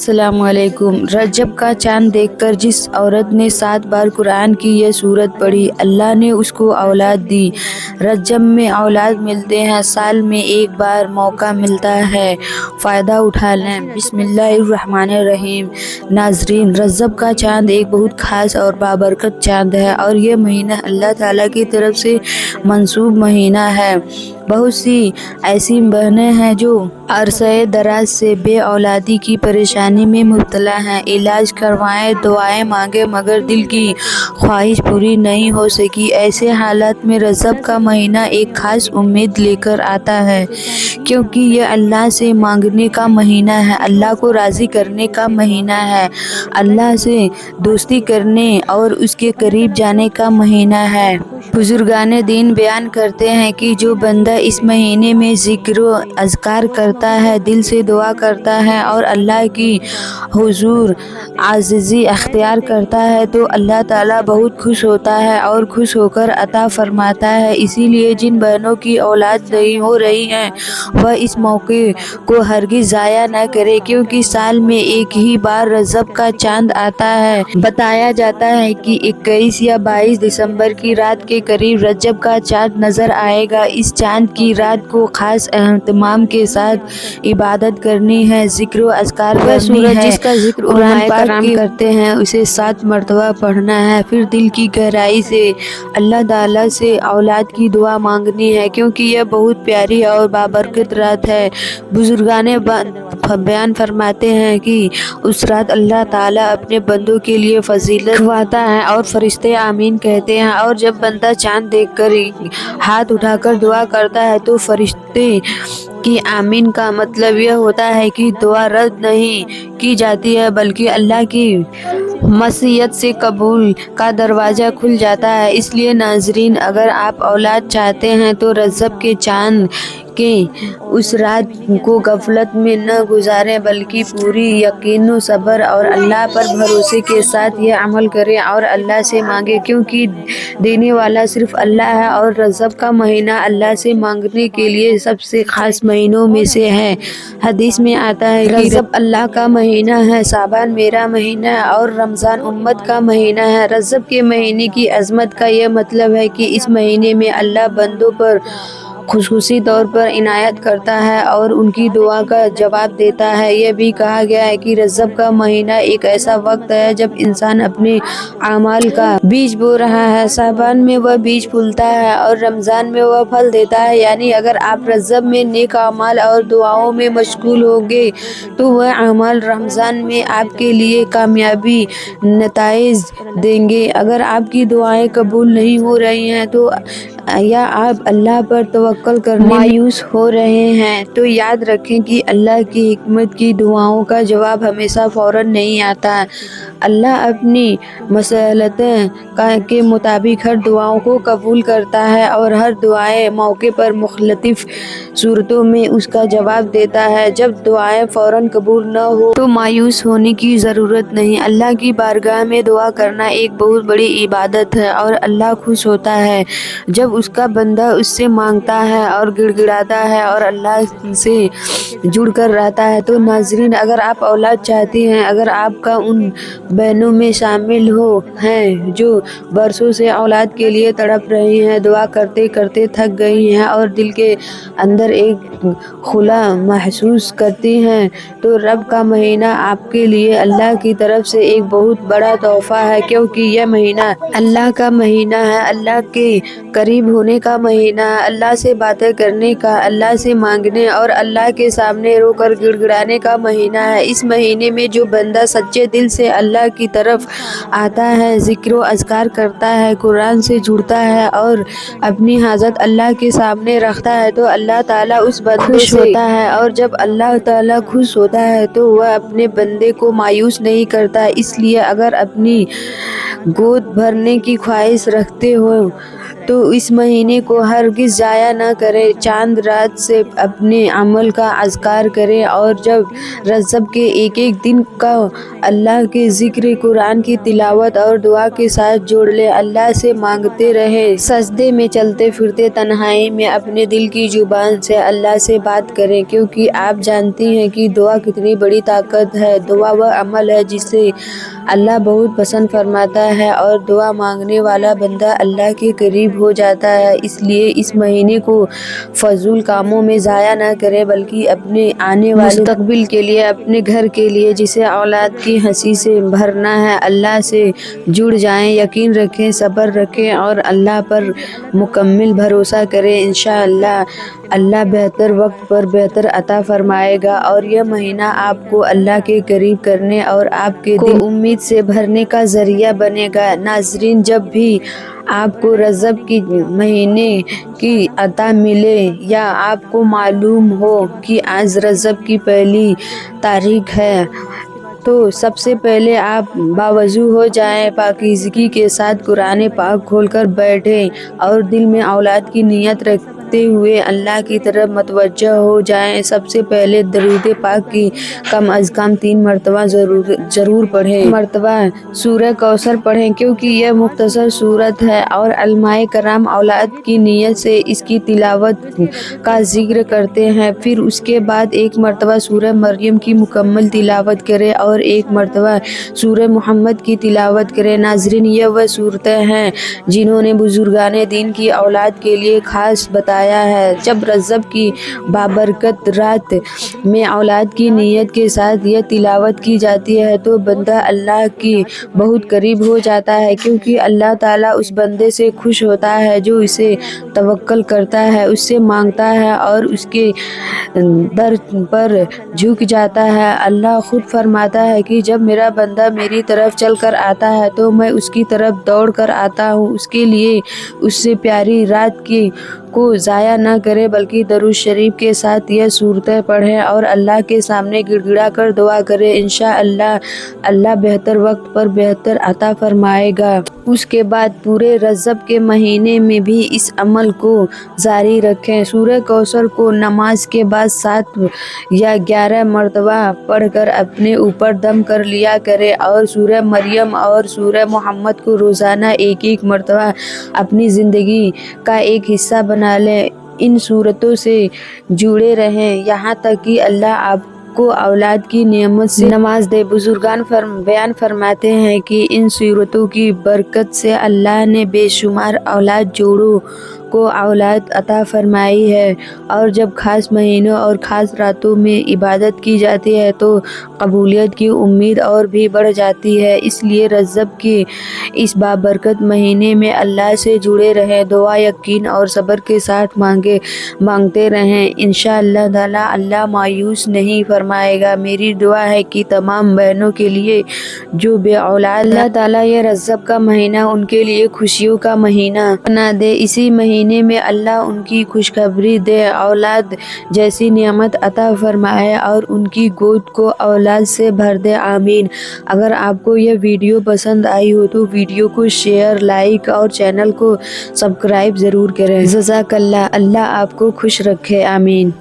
अस्सलाम वालेकुम। रजब का चांद देखकर जिस औरत ने 7 बार कुरान की यह सूरत पढ़ी, अल्लाह ने उसको औलाद दी। रजब में औलाद मिलते हैं, साल में एक बार मौका मिलता है, फ़ायदा उठा लें। बिस्मिल्लाहिर्रहमानिर्रहीम। नाज़रीन, रजब का चांद एक बहुत ख़ास और बाबरकत चांद है और ये महीना अल्लाह ताला की तरफ से मंसूब महीना है। बहुत सी ऐसी बहनें हैं जो अरसे दराज से बे औलादी की परेशानी में मुब्तला हैं। इलाज करवाएं, दुआएं मांगे, मगर दिल की ख्वाहिश पूरी नहीं हो सकी। ऐसे हालात में रजब का महीना एक खास उम्मीद लेकर आता है, क्योंकि यह अल्लाह से मांगने का महीना है, अल्लाह को राज़ी करने का महीना है, अल्लाह से दोस्ती करने और उसके करीब जाने का महीना है। बुजुर्गाने दीन बयान करते हैं कि जो बंदा इस महीने में ज़िक्र व अज़कार करता है, दिल से दुआ करता है और अल्लाह की हुजूर आजिज़ी अख्तियार करता है, तो अल्लाह ताला बहुत खुश होता है और खुश होकर अता फरमाता है। इसीलिए जिन बहनों की औलाद नहीं हो रही हैं, वह इस मौके को हरगिज़ ज़ाया न करे, क्योंकि साल में एक ही बार रजब का चांद आता है। बताया जाता है कि 21 या 22 दिसंबर की रात के करीब रजब का चांद नजर आएगा। इस चांद की रात को खास एहतमाम के साथ इबादत करनी है, जिक्र व अज़कार करनी है। जिसका जिक्र कुरान पाक करते हैं, उसे 7 मरतबा पढ़ना है। फिर दिल की गहराई से अल्लाह ताला से औलाद की दुआ मांगनी है, क्योंकि यह बहुत प्यारी और बाबरकत रात है। बुजुर्गाने बयान फरमाते हैं कि उस रात अल्लाह ताला अपने बंदों के लिए फजीलत रखवाता है और फरिश्ते आमीन कहते हैं, और जब बंदा चांद देखकर हाथ उठाकर दुआ करता है तो फरिश्ते कि आमीन का मतलब यह होता है कि दुआ रद्द नहीं की जाती है, बल्कि अल्लाह की मशीयत से कबूल का दरवाज़ा खुल जाता है। इसलिए नाज़रीन, अगर आप औलाद चाहते हैं तो रजब के चांद के उस रात को गफलत में न गुजारें, बल्कि पूरी यकीन व सब्र और अल्लाह पर भरोसे के साथ यह अमल करें और अल्लाह से मांगें, क्योंकि देने वाला सिर्फ अल्लाह है और रजब का महीना अल्लाह से मांगने के लिए सबसे खास महीनों में से है। हदीस में आता है कि रजब अल्लाह का महीना है, शाबान मेरा महीना है और रमज़ान उम्मत का महीना है। रजब के महीने की अज़मत का यह मतलब है कि इस महीने में अल्लाह बंदों पर खुसूसी तौर पर इनायत करता है और उनकी दुआ का जवाब देता है। यह भी कहा गया है कि रजब का महीना एक ऐसा वक्त है जब इंसान अपने आमाल का बीज बो रहा है। शाबान में वह बीज फूलता है और रमज़ान में वह फल देता है। यानी अगर आप रजब में नेक अमाल और दुआओं में मशगूल होंगे तो वह अमाल रमज़ान में आपके लिए कामयाबी नताइज देंगे। अगर आपकी दुआएं कबूल नहीं हो रही हैं तो या आप अल्लाह पर तवक्कल करने मायूस हो रहे हैं, तो याद रखें कि अल्लाह की हिकमत की दुआओं का जवाब हमेशा फ़ौरन नहीं आता। अल्लाह अपनी मसलहतें के मुताबिक हर दुआओं को कबूल करता है और हर दुआएं मौके पर मुख्तलिफ सूरतों में उसका जवाब देता है। जब दुआएं फ़ौरन कबूल न हो तो मायूस होने की ज़रूरत नहीं। अल्लाह की बारगाह में दुआ करना एक बहुत बड़ी इबादत है और अल्लाह खुश होता है जब उसका बंदा उससे मांगता है और गिड़गिड़ाता है और अल्लाह से जुड़ कर रहता है। तो नाज़रीन, अगर आप औलाद चाहती हैं, अगर आपका उन बहनों में शामिल हैं जो बरसों से औलाद के लिए तड़प रही हैं, दुआ करते करते थक गई हैं और दिल के अंदर एक खुला महसूस करती हैं, तो रब का महीना आपके लिए अल्लाह की तरफ से एक बहुत बड़ा तोहफा है, क्योंकि यह महीना अल्लाह का महीना है, अल्लाह के करीब होने का महीना है, अल्लाह से बातें करने का, अल्लाह से मांगने और अल्लाह के सामने रोकर गिड़गिड़ाने का महीना है। इस महीने में जो बंदा सच्चे दिल से अल्लाह की तरफ आता है, ज़िक्र व अज़कार करता है, कुरान से जुड़ता है और अपनी हाजत अल्लाह के सामने रखता है, तो अल्लाह ताला उस बंदे खुश होता है। और जब अल्लाह ताला खुश होता है तो वह अपने बंदे को मायूस नहीं करता। इसलिए अगर अपनी गोद भरने की ख्वाहिश रखते हो तो इस महीने को हरगिज़ ज़ाया न करें। चांद रात से अपने अमल का अज़कार करें और जब रजब के एक एक दिन का अल्लाह के ज़िक्र, कुरान की तिलावत और दुआ के साथ जोड़ लें। अल्लाह से मांगते रहें। सजदे में चलते फिरते तन्हाई में अपने दिल की जुबान से अल्लाह से बात करें, क्योंकि आप जानती हैं कि दुआ कितनी बड़ी ताकत है। दुआ वह अमल है जिसे अल्लाह बहुत पसंद फरमाता है और दुआ मांगने वाला बंदा अल्लाह के करीब हो जाता है। इसलिए इस महीने को फजूल कामों में ज़ाया न करें, बल्कि अपने आने वाले मुस्तकबिल के लिए, अपने घर के लिए, जिसे औलाद की हंसी से भरना है, अल्लाह से जुड़ जाएं। यकीन रखें, सब्र रखें और अल्लाह पर मुकम्मल भरोसा करें। इंशाअल्लाह अल्लाह बेहतर वक्त पर बेहतर अता फरमाएगा और यह महीना आपको अल्लाह के करीब करने और आपके दिल को उम्मीद से भरने का ज़रिया बनेगा। नाज़रीन, जब भी आपको रजब की महीने की अता मिले या आपको मालूम हो कि आज रजब की पहली तारीख है, तो सबसे पहले आप बावज़ू हो जाएं, पाकीज़गी के साथ कुरान पाक खोलकर बैठें और दिल में औलाद की नीयत रखते हुए अल्लाह की तरफ मतवज्जह हो जाएं। सबसे पहले दरूद पाक की कम अज़ कम 3 मरतबा ज़रूर पढ़ें। मरतबा सूरह कौसर पढ़ें, क्योंकि यह मुख्तसर सूरत है और उलमाए कराम औलाद की नीयत से इसकी तिलावत का ज़िक्र करते हैं। फिर उसके बाद 1 मरतबा सूरह मरियम की मुकम्मल तिलावत करें और 1 मरतबा सूरह मुहम्मद की तिलावत करें। नाज़रीन, यह वह सूरतें हैं जिन्होंने बुजुर्गान दीन की औलाद के लिए खास बताया है। जब रजब की बाबरकत रात में औलाद की नीयत के साथ यह तिलावत की जाती है तो बंदा अल्लाह की बहुत करीब हो जाता है, क्योंकि अल्लाह ताला उस बंदे से खुश होता है जो इसे तवक्कल करता है, उससे मांगता है और उसके दर पर झुक जाता है। अल्लाह खुद फरमाता है कि जब मेरा बंदा मेरी तरफ चल कर आता है तो मैं उसकी तरफ दौड़ कर आता हूँ। उसके लिए उससे प्यारी रात की को ज़ाया न करें, बल्कि दरूद शरीफ के साथ यह सूरतें पढ़ें और अल्लाह के सामने गिड़गिड़ा कर दुआ करें। इंशाअल्लाह अल्लाह बेहतर वक्त पर बेहतर अता फरमाएगा। उसके बाद पूरे रजब के महीने में भी इस अमल को जारी रखें। सूरह कौसर को नमाज के बाद 7 या 11 मरतबा पढ़कर अपने ऊपर दम कर लिया करें और सूरह मरियम और सूरह मोहम्मद को रोज़ाना 1-1 मरतबा अपनी ज़िंदगी का एक हिस्सा बना लें। इन सूरतों से जुड़े रहें यहाँ तक कि अल्लाह आपको औलाद की नेमत से नवाज दे। बुजुर्गान बयान फरमाते हैं कि इन सूरतों की बरकत से अल्लाह ने बेशुमार औलाद जोड़ों को औलाद अता फरमाई है और जब खास महीनों और ख़ास रातों में इबादत की जाती है तो कबूलियत की उम्मीद और भी बढ़ जाती है। इसलिए रजब के इस बाबरकत महीने में अल्लाह से जुड़े रहें, दुआ यकीन और सब्र के साथ मांगते रहें। इंशाअल्लाह ताला अल्लाह मायूस नहीं फरमाएगा। मेरी दुआ है कि तमाम बहनों के लिए जो बे औलाद, अल्लाह ताला ये रजब का महीना उनके लिए खुशियों का महीना बना दे। इसी महीने में अल्लाह उनकी खुशखबरी दे, औलाद जैसी नेमत अता फरमाए और उनकी गोद को औलाद से भर दे। आमीन। अगर आपको यह वीडियो पसंद आई हो तो वीडियो को शेयर, लाइक और चैनल को सब्सक्राइब ज़रूर करें। जज़ाकल्लाह। अल्लाह आपको खुश रखे। आमीन।